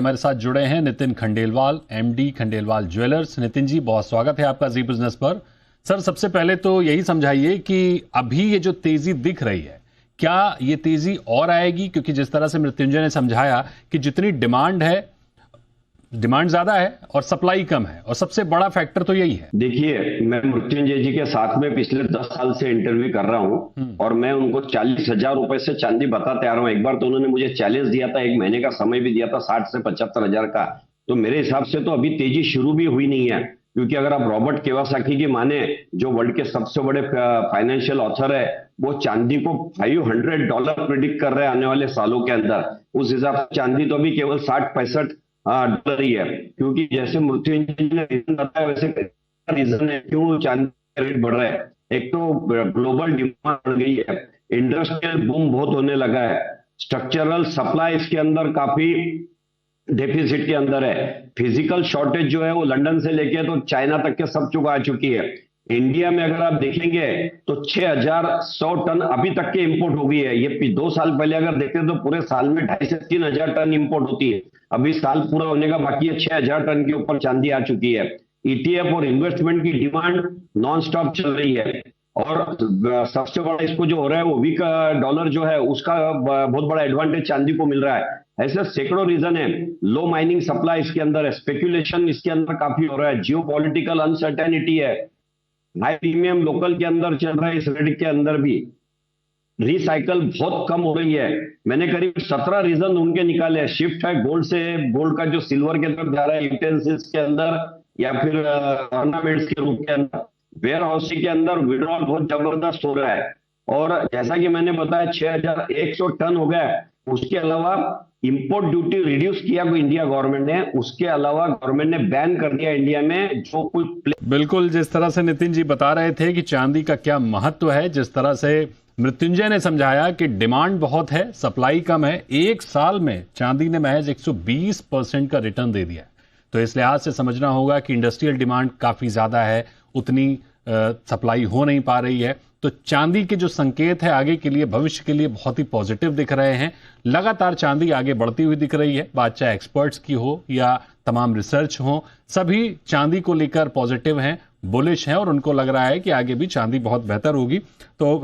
हमारे साथ जुड़े हैं नितिन खंडेलवाल, एमडी खंडेलवाल ज्वेलर्स। नितिन जी, बहुत स्वागत है आपका जी बिजनेस पर। सर, सबसे पहले तो यही समझाइए कि अभी ये जो तेजी दिख रही है, क्या ये तेजी और आएगी? क्योंकि जिस तरह से मृत्युंजय ने समझाया कि जितनी डिमांड है, डिमांड ज्यादा है और सप्लाई कम है, और सबसे बड़ा फैक्टर तो यही है। देखिए, मैं मृत्युंजय जी के साथ में पिछले 10 साल से इंटरव्यू कर रहा हूं और मैं उनको 40,000 रुपए से चांदी बताते आ रहा हूं। एक बार तो उन्होंने मुझे चैलेंज दिया था, 1 महीने का समय भी दिया था, 60 से 75,000 का। तो मेरे हिसाब से तो अभी तेजी शुरू भी हुई नहीं है, क्योंकि अगर आप रॉबर्ट कियोसाकी की माने, जो वर्ल्ड के सबसे बड़े फाइनेंशियल ऑथर है, वो चांदी को $500 प्रिडिक्ट कर रहे हैं आने वाले सालों के अंदर। उस हिसाब से चांदी तो अभी केवल 60-65 डॉलर ही है। क्योंकि जैसे मृत्युंजय जी ने रीजन बताया, वैसे रीजन है क्यों चांदी का रेट बढ़ रहा है। एक तो ग्लोबल डिमांड बढ़ गई है, इंडस्ट्रियल बूम बहुत होने लगा है, स्ट्रक्चरल सप्लाई इसके अंदर काफी डेफिसिट के अंदर है, फिजिकल शॉर्टेज जो है वो लंदन से लेके तो चाइना तक के सब जगह आ चुकी है। इंडिया में अगर आप देखेंगे तो 6,100 टन अभी तक के इंपोर्ट हो गई है। ये 2 साल पहले अगर देखते तो पूरे साल में 2,500 से 3,000 टन इंपोर्ट होती है। अभी साल पूरा होने का बाकी है, 6,000 टन के ऊपर चांदी आ चुकी है। ईटीएफ और इन्वेस्टमेंट की डिमांड नॉन स्टॉप चल रही है। और सबसे बड़ा इसको जो हो रहा है वो वीक डॉलर जो है उसका बहुत बड़ा एडवांटेज चांदी को मिल रहा है। ऐसे सैकड़ों रीजन है। लो माइनिंग सप्लाई इसके अंदर है, स्पेकुलेशन इसके अंदर काफी हो रहा है, जियो पॉलिटिकल अनसर्टेनिटी है, हाई प्रीमियम लोकल के अंदर चल रहा है, इस रेट के अंदर भी रिसाइकल बहुत कम हो रही है। मैंने करीब 17 रीजन उनके निकाले हैं। शिफ्ट है गोल्ड से, गोल्ड का जो सिल्वर के तरफ जा रहा है यूटेंसिल्स के अंदर या फिर ऑर्नामेंट्स के रूप के अंदर, वेयर हाउसिंग के अंदर विड्रॉल बहुत जबरदस्त हो रहा है। और जैसा कि मैंने बताया 6,100 टन हो गया है। उसके अलावा इंपोर्ट ड्यूटी रिड्यूस किया इंडिया गवर्नमेंट ने, उसके अलावा गवर्नमेंट ने बैन कर दिया इंडिया में जो कोई। बिल्कुल, जिस तरह से नितिन जी बता रहे थे कि चांदी का क्या महत्व है, जिस तरह से मृत्युंजय ने समझाया कि डिमांड बहुत है, सप्लाई कम है, एक साल में चांदी ने महज 120% का रिटर्न दे दिया है। तो इस लिहाज से समझना होगा कि इंडस्ट्रियल डिमांड काफी ज्यादा है, उतनी सप्लाई हो नहीं पा रही है। तो चांदी के जो संकेत है आगे के लिए, भविष्य के लिए बहुत ही पॉजिटिव दिख रहे हैं। लगातार चांदी आगे बढ़ती हुई दिख रही है, बात चाहे एक्सपर्ट्स की हो या तमाम रिसर्च हो, सभी चांदी को लेकर पॉजिटिव हैं, बुलिश हैं, और उनको लग रहा है कि आगे भी चांदी बहुत बेहतर होगी। तो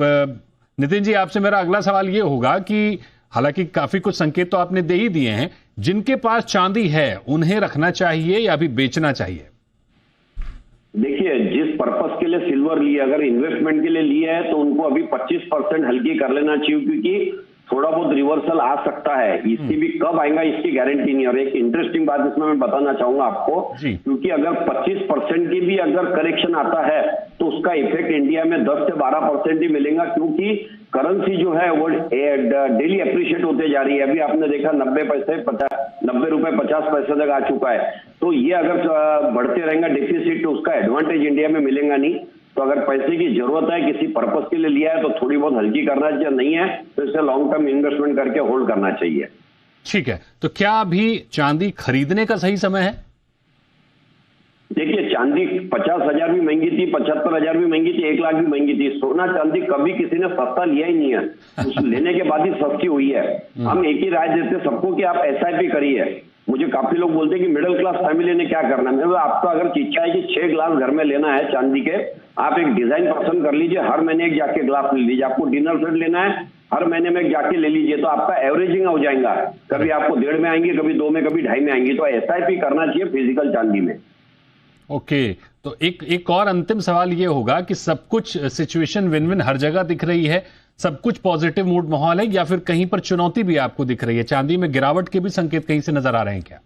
नितिन जी, आपसे मेरा अगला सवाल ये होगा कि हालांकि काफी कुछ संकेत तो आपने दे ही दिए हैं, जिनके पास चांदी है उन्हें रखना चाहिए या अभी बेचना चाहिए? देखिए, जिस पर्पस के लिए सिल्वर लिया, अगर इन्वेस्टमेंट के लिए लिया है तो उनको अभी 25% हल्की कर लेना चाहिए, क्योंकि थोड़ा बहुत रिवर्सल आ सकता है। इसकी भी कब आएगा इसकी गारंटी नहीं। और एक इंटरेस्टिंग बात इसमें मैं बताना चाहूंगा आपको, क्योंकि अगर 25% की भी अगर करेक्शन आता है तो उसका इफेक्ट इंडिया में 10 से 12% ही मिलेगा, क्योंकि करेंसी जो है वो डेली अप्रिशिएट होते जा रही है। अभी आपने देखा 90 रुपए 50 पैसे तक आ चुका है। तो ये अगर बढ़ते रहेगा डेफिसिट तो उसका एडवांटेज इंडिया में मिलेगा नहीं। तो अगर पैसे की जरूरत है, किसी पर्पस के लिए लिया है, तो थोड़ी बहुत हल्की करना चाहिए, नहीं है तो इसे लॉन्ग टर्म इन्वेस्टमेंट करके होल्ड करना चाहिए। ठीक है, तो क्या अभी चांदी खरीदने का सही समय है? देखिए, चांदी 50,000 भी महंगी थी, 75,000 भी महंगी थी, 1 लाख भी महंगी थी। सोना चांदी कभी किसी ने सस्ता लिया ही नहीं है, उस लेने के बाद ही सस्ती हुई है। हम एक ही राय देते सबको कि आप SIP करिए। मुझे काफी लोग बोलते हैं कि मिडिल क्लास फैमिली ने क्या करना है। मैं आपको अगर इच्छा है कि 6 ग्लास घर में लेना है चांदी के, आप एक डिजाइन पसंद कर लीजिए, हर महीने एक जाके ग्लास ले लीजिए। आपको डिनर सेट लेना है, हर महीने में एक जाके ले लीजिए, तो आपका एवरेजिंग हो जाएगा। कभी आपको 1.5 में आएंगे, कभी 2 में, कभी 2.5 में आएंगी। तो SIP करना चाहिए फिजिकल चांदी में। ओके, तो एक और अंतिम सवाल ये होगा कि सब कुछ सिचुएशन विन विन हर जगह दिख रही है, सब कुछ पॉजिटिव मूड माहौल है, या फिर कहीं पर चुनौती भी आपको दिख रही है? चांदी में गिरावट के भी संकेत कहीं से नजर आ रहे हैं क्या?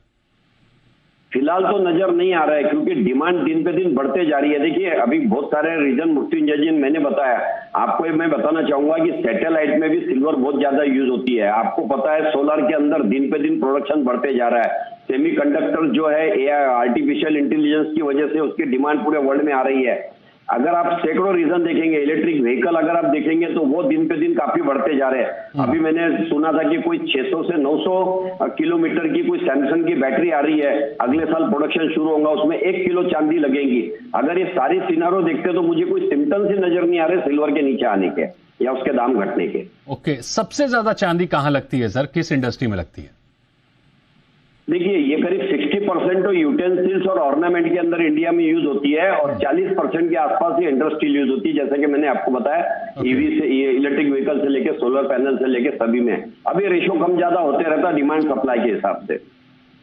फिलहाल तो नजर नहीं आ रहा है, क्योंकि डिमांड दिन पे दिन बढ़ते जा रही है। देखिए, अभी बहुत सारे रीजन मृत्युंजय जी मैंने बताया, आपको मैं बताना चाहूंगा कि सैटेलाइट में भी सिल्वर बहुत ज्यादा यूज होती है। आपको पता है सोलर के अंदर दिन पे दिन प्रोडक्शन बढ़ते जा रहा है। सेमीकंडक्टर जो है AI आर्टिफिशियल इंटेलिजेंस की वजह से उसकी डिमांड पूरे वर्ल्ड में आ रही है। अगर आप सैकड़ों रीजन देखेंगे, इलेक्ट्रिक व्हीकल अगर आप देखेंगे तो वो दिन पे दिन काफी बढ़ते जा रहे हैं। अभी मैंने सुना था कि कोई 600 से 900 किलोमीटर की कोई सैमसंग की बैटरी आ रही है, अगले साल प्रोडक्शन शुरू होगा, उसमें 1 किलो चांदी लगेगी। अगर ये सारी सिनारो देखते तो मुझे कोई सिम्टम्स ही नजर नहीं आ रहे सिल्वर के नीचे आने के या उसके दाम घटने के। ओके, सबसे ज्यादा चांदी कहां लगती है सर, किस इंडस्ट्री में लगती है? देखिए, ये करीब 60% तो यूटेंसिल्स और ऑर्नामेंट के अंदर इंडिया में यूज होती है और 40% के आसपास ये इंडस्ट्रियल यूज होती है, जैसे कि मैंने आपको बताया। ईवी से, ये इलेक्ट्रिक व्हीकल से लेके सोलर पैनल से लेके सभी में अब ये रेशो कम ज्यादा होते रहता है डिमांड सप्लाई के हिसाब से।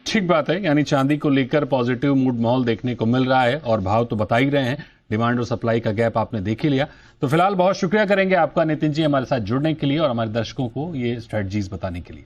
ठीक बात है, यानी चांदी को लेकर पॉजिटिव मूड माहौल देखने को मिल रहा है और भाव तो बता ही रहे हैं, डिमांड और सप्लाई का गैप आपने देख ही लिया। तो फिलहाल बहुत शुक्रिया करेंगे आपका नितिन जी हमारे साथ जुड़ने के लिए और हमारे दर्शकों को ये स्ट्रेटजीज बताने के लिए।